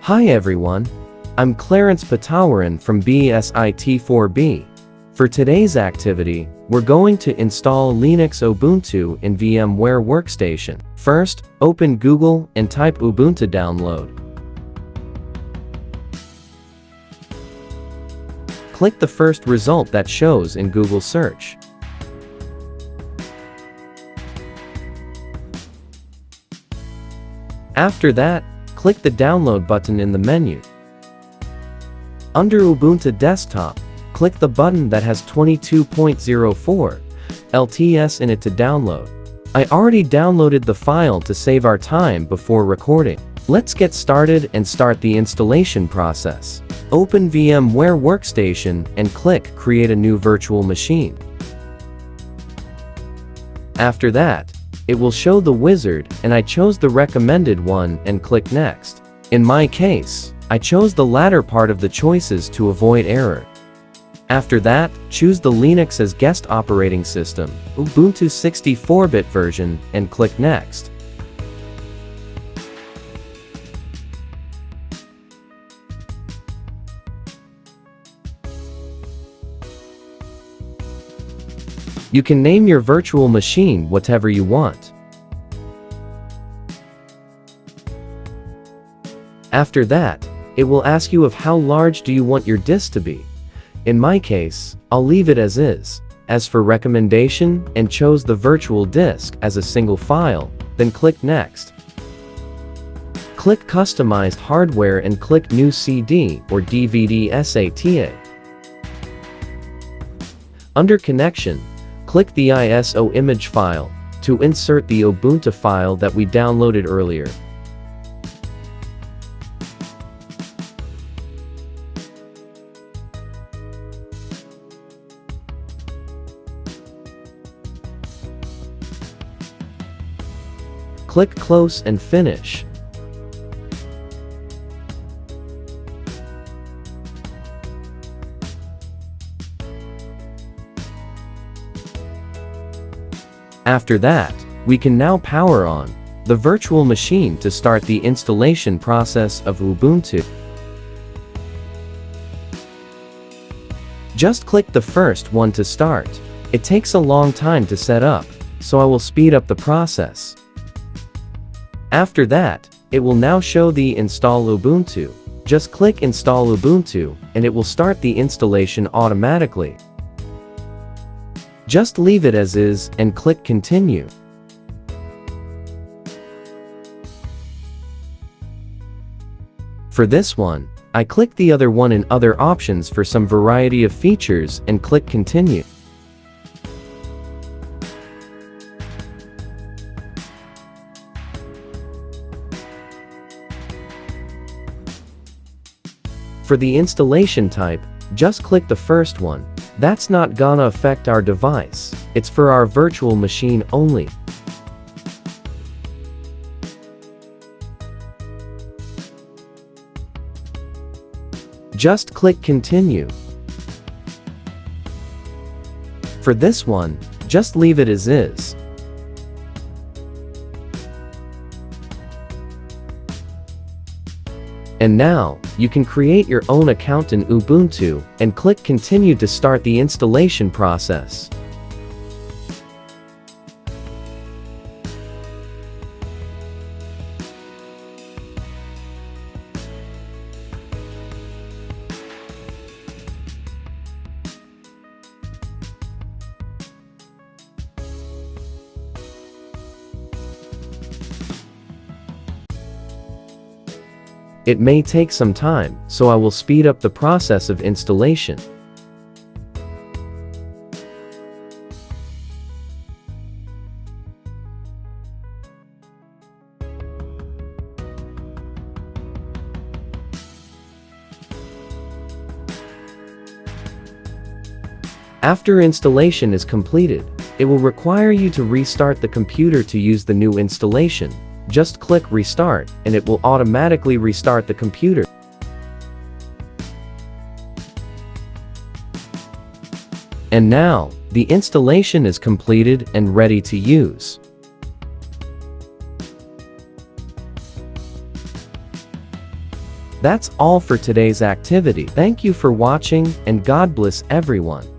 Hi everyone, I'm Clarence Patawaran from BSIT 4B. For today's activity, we're going to install Linux Ubuntu in VMware Workstation. First, open Google and type Ubuntu download. Click the first result that shows in Google search. After that, click the download button in the menu. Under Ubuntu Desktop, click the button that has 22.04 LTS in it to download. I already downloaded the file to save our time before recording. Let's get started and start the installation process. Open VMware Workstation and click Create a new virtual machine. After that, it will show the wizard, and I chose the recommended one and click Next. In my case, I chose the latter part of the choices to avoid error. After that, choose the Linux as guest operating system, Ubuntu 64-bit version, and click Next. You can name your virtual machine whatever you want. After that, it will ask you of how large do you want your disk to be. In my case, I'll leave it as is. As for recommendation, and chose the virtual disk as a single file, then click Next. Click Customized Hardware and click New CD or DVD SATA. Under Connection, click the ISO image file to insert the Ubuntu file that we downloaded earlier. Click Close and finish. After that, we can now power on the virtual machine to start the installation process of Ubuntu. Just click the first one to start. It takes a long time to set up, so I will speed up the process. After that, it will now show the Install Ubuntu. Just click Install Ubuntu, and it will start the installation automatically. Just leave it as is and click Continue. For this one, I click the other one in Other Options for some variety of features and click Continue. For the installation type, just click the first one. That's not gonna affect our device. It's for our virtual machine only. Just click Continue. For this one, just leave it as is. And now, you can create your own account in Ubuntu and click Continue to start the installation process. It may take some time, so I will speed up the process of installation. After installation is completed, it will require you to restart the computer to use the new installation. Just click Restart, and it will automatically restart the computer. And now, the installation is completed and ready to use. That's all for today's activity. Thank you for watching, and God bless everyone.